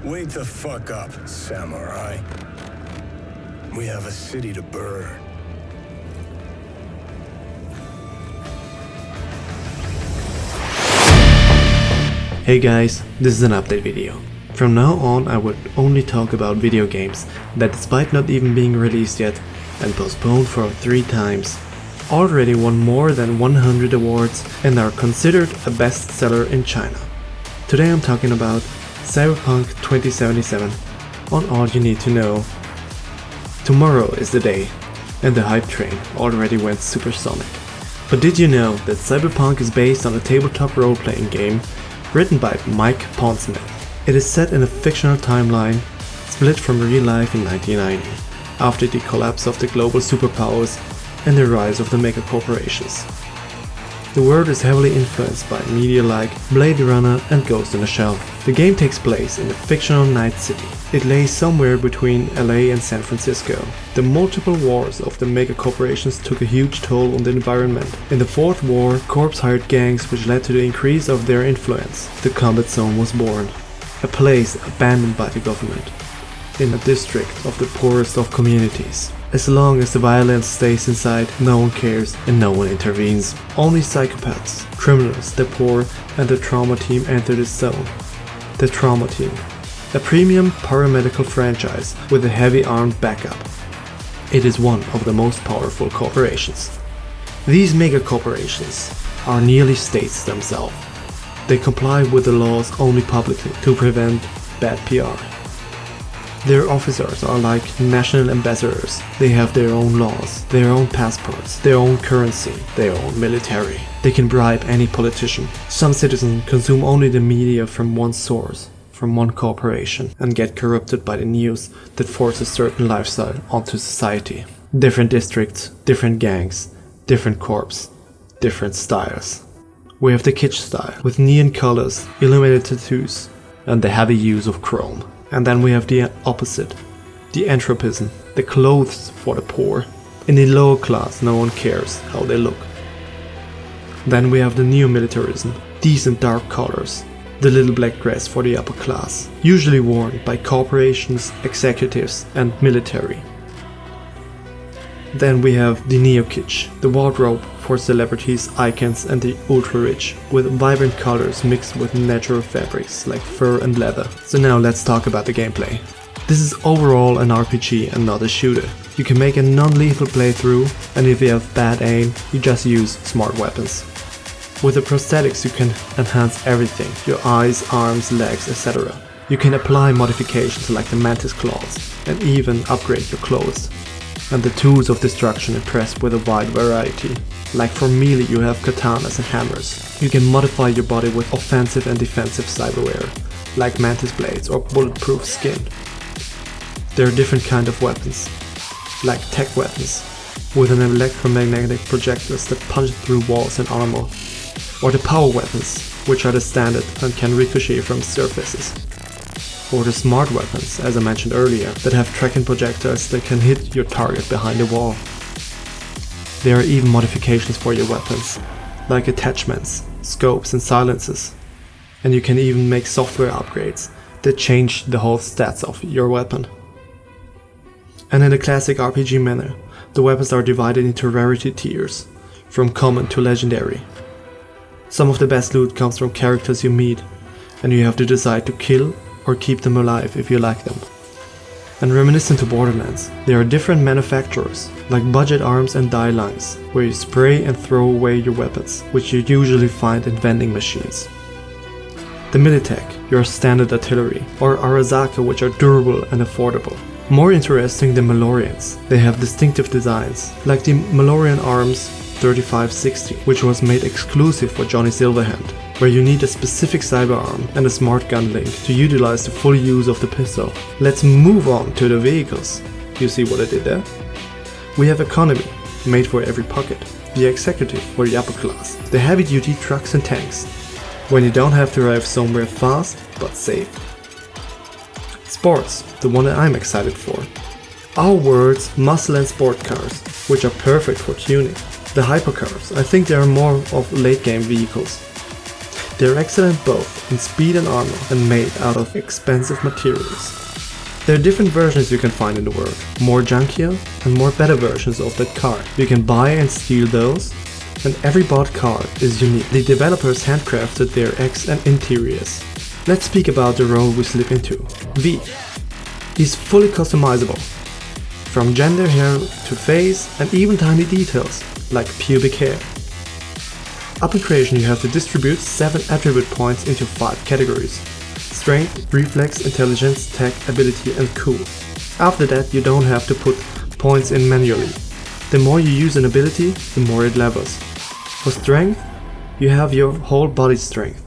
Wait the fuck up, samurai. We have a city to burn. Hey guys, this is an update video. From now on I would only talk about video games that, despite not even being released yet and postponed for 3 times, already won more than 100 awards and are considered a bestseller in China. Today I'm talking about Cyberpunk 2077 on All You Need to Know. Tomorrow is the day, and the Hypetrain already went supersonic. But did you know that Cyberpunk is based on a tabletop role-playing game written by Mike Pondsmith? It is set in a fictional timeline split from real life in 1990, after the collapse of the global superpowers and the rise of the megacorporations. The world is heavily influenced by media like Blade Runner and Ghost in the Shell. The game takes place in a fictional night city. It lays somewhere between LA and San Francisco. The multiple wars of the megacorporations took a huge toll on the environment. In the fourth war, Corps hired gangs, which led to the increase of their influence. The combat zone was born, a place abandoned by the government, in a district of the poorest of communities. As long as the violence stays inside, no one cares and no one intervenes. Only psychopaths, criminals, the poor and the trauma team enter this zone. The Trauma Team, a premium paramedical franchise with a heavy armed backup. It is one of the most powerful corporations. These mega corporations are nearly states themselves. They comply with the laws only publicly to prevent bad PR. Their officers are like national ambassadors. They have their own laws, their own passports, their own currency, their own military. They can bribe any politician. Some citizens consume only the media from one source, from one corporation, and get corrupted by the news that forces certain lifestyle onto society. Different districts, different gangs, different corps, different styles. We have the kitsch style, with neon colors, illuminated tattoos, and the heavy use of chrome. And then we have the opposite, the entropism, the clothes for the poor. In the lower class, no one cares how they look. Then we have the neo-militarism, decent dark colors, the little black dress for the upper class, usually worn by corporations, executives and military. Then we have the neo-kitsch, the wardrobe for celebrities, icons and the ultra-rich, with vibrant colors mixed with natural fabrics like fur and leather. So now let's talk about the gameplay. This is overall an RPG and not a shooter. You can make a non-lethal playthrough, and if you have bad aim, you just use smart weapons. With the prosthetics you can enhance everything, your eyes, arms, legs, etc. You can apply modifications like the mantis claws, and even upgrade your clothes. And the tools of destruction impress with a wide variety. Like for melee you have katanas and hammers. You can modify your body with offensive and defensive cyberware, like mantis blades or bulletproof skin. There are different kinds of weapons, like tech weapons, with an electromagnetic projectors that punch through walls and armor, or the power weapons, which are the standard and can ricochet from surfaces. Or the smart weapons, as I mentioned earlier, that have tracking projectiles that can hit your target behind the wall. There are even modifications for your weapons, like attachments, scopes and silencers. And you can even make software upgrades that change the whole stats of your weapon. And in the classic RPG manner, the weapons are divided into rarity tiers, from common to legendary. Some of the best loot comes from characters you meet, and you have to decide to kill or keep them alive if you like them. And reminiscent to Borderlands, there are different manufacturers, like budget arms and die lines, where you spray and throw away your weapons, which you usually find in vending machines. The Militech, your standard artillery, or Arasaka, which are durable and affordable. More interesting, the Malorians. They have distinctive designs, like the Malorian Arms 3560, which was made exclusive for Johnny Silverhand, where you need a specific cyberarm and a smart gun link to utilize the full use of the pistol. Let's move on to the vehicles. You see what I did there? We have economy, made for every pocket, the executive for the upper class, the heavy duty trucks and tanks, when you don't have to arrive somewhere fast but safe. Sports, the one that I'm excited for. Our words, muscle and sport cars, which are perfect for tuning. The hypercars, I think they are more of late game vehicles. They're excellent both in speed and armor and made out of expensive materials. There are different versions you can find in the world, more junkier and more better versions of that car. You can buy and steal those, and every bought car is unique. The developers handcrafted their X and interiors. Let's speak about the role we slip into. V. He's fully customizable, from gender, hair to face, and even tiny details, like pubic hair. Upon creation you have to distribute 7 attribute points into 5 categories: strength, reflex, intelligence, tech, ability, and cool. After that you don't have to put points in manually. The more you use an ability, the more it levels. For strength, you have your whole body strength,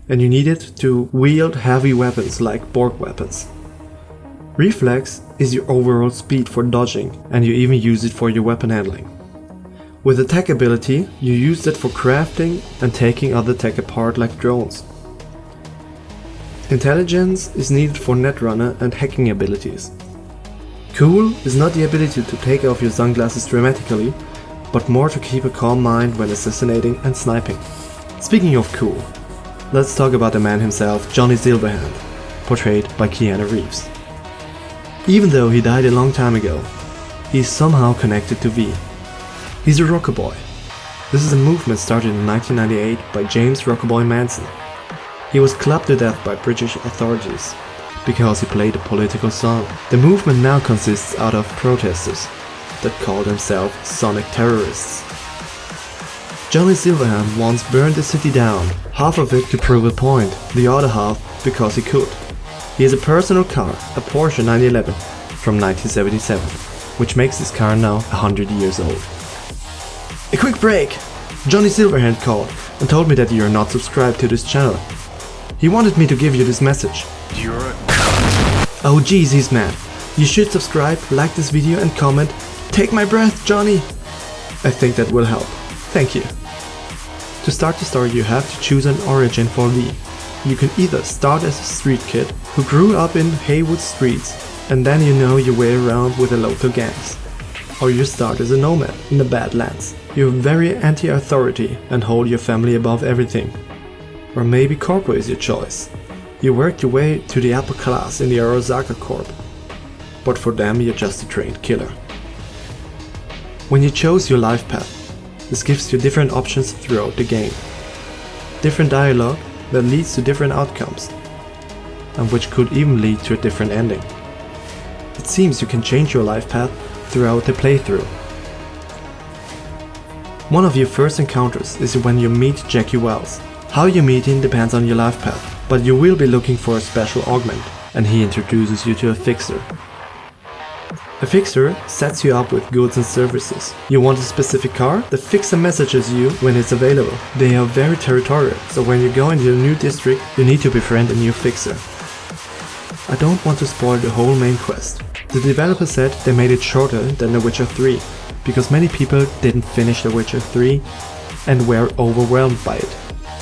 and you need it to wield heavy weapons like Borg weapons. Reflex is your overall speed for dodging, and you even use it for your weapon handling. With the tech ability, you use it for crafting and taking other tech apart like drones. Intelligence is needed for netrunner and hacking abilities. Cool is not the ability to take off your sunglasses dramatically, but more to keep a calm mind when assassinating and sniping. Speaking of cool, let's talk about the man himself, Johnny Silverhand, portrayed by Keanu Reeves. Even though he died a long time ago, he's somehow connected to V. He's a rocker boy. This is a movement started in 1998 by James Rockaboy Manson. He was clubbed to death by British authorities because he played a political song. The movement now consists out of protesters that call themselves sonic terrorists. Johnny Silverhand once burned the city down, half of it to prove a point, the other half because he could. He has a personal car, a Porsche 911 from 1977, which makes this car now 100 years old. A quick break! Johnny Silverhand called and told me that you are not subscribed to this channel. He wanted me to give you this message. You're a cunt. Oh jeez, he's mad. You should subscribe, like this video and comment. Take my breath, Johnny! I think that will help. Thank you. To start the story you have to choose an origin for V. You can either start as a street kid who grew up in Haywood streets and then you know your way around with the local gangs. Or you start as a nomad in the Badlands. You're very anti-authority and hold your family above everything. Or maybe Corpo is your choice. You work your way to the upper class in the Arasaka Corp. But for them you're just a trained killer. When you chose your life path, this gives you different options throughout the game. Different dialogue that leads to different outcomes, and which could even lead to a different ending. It seems you can change your life path throughout the playthrough. One of your first encounters is when you meet Jackie Wells. How you meet him depends on your life path, but you will be looking for a special augment, and he introduces you to a fixer. A fixer sets you up with goods and services. You want a specific car? The fixer messages you when it's available. They are very territorial, so when you go into a new district, you need to befriend a new fixer. I don't want to spoil the whole main quest. The developer said they made it shorter than The Witcher 3, because many people didn't finish The Witcher 3 and were overwhelmed by it.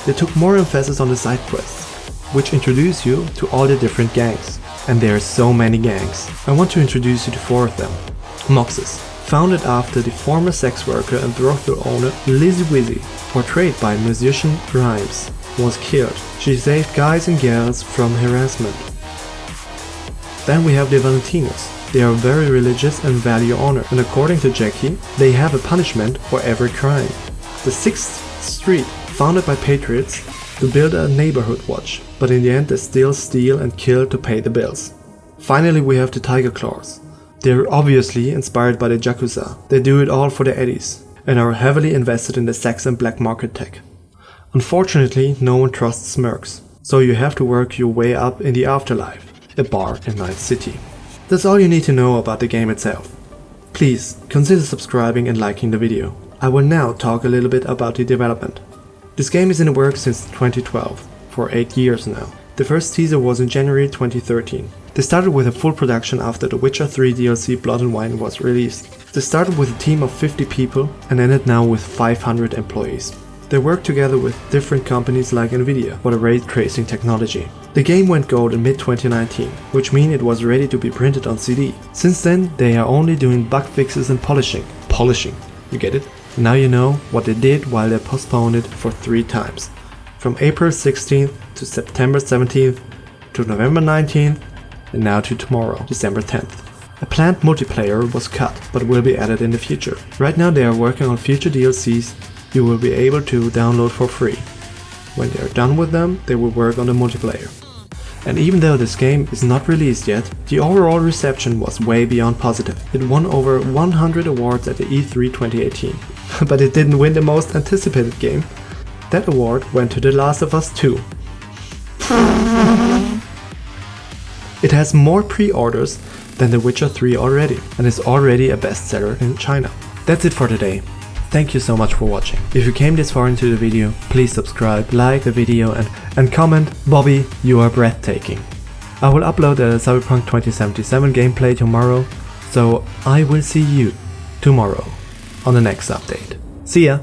They took more emphasis on the side quests, which introduce you to all the different gangs. And there are so many gangs. I want to introduce you to 4 of them. Moxes, founded after the former sex worker and brothel owner Lizzie Wizzy, portrayed by musician Rhymes, was killed. She saved guys and girls from harassment. Then we have the Valentinos. They are very religious and value honor, and according to Jackie, they have a punishment for every crime. The 6th Street, founded by patriots, to build a neighborhood watch, but in the end they still steal and kill to pay the bills. Finally we have the Tiger Claws. They are obviously inspired by the Yakuza. They do it all for the eddies, and are heavily invested in the sex and black market tech. Unfortunately no one trusts mercs, so you have to work your way up in the afterlife, a bar in Night City. That's all you need to know about the game itself. Please consider subscribing and liking the video. I will now talk a little bit about the development. This game is in the works since 2012, for 8 years now. The first teaser was in January 2013. They started with a full production after The Witcher 3 DLC Blood and Wine was released. They started with a team of 50 people and ended now with 500 employees. They worked together with different companies like Nvidia for the ray tracing technology. The game went gold in mid-2019, which means it was ready to be printed on CD. Since then, they are only doing bug fixes and polishing. Polishing, you get it? Now you know what they did while they postponed it for 3 times. from April 16th to September 17th to November 19th and now to tomorrow, December 10th. A planned multiplayer was cut but will be added in the future. Right now they are working on future DLCs you will be able to download for free. When they are done with them, they will work on the multiplayer. And even though this game is not released yet, the overall reception was way beyond positive. It won over 100 awards at the E3 2018. But it didn't win the most anticipated game. That award went to The Last of Us 2. It has more pre-orders than The Witcher 3 already, and is already a bestseller in China. That's it for today. Thank you so much for watching. If you came this far into the video, please subscribe, like the video and comment, "Bobby, you are breathtaking." I will upload a Cyberpunk 2077 gameplay tomorrow, so I will see you tomorrow on the next update. See ya!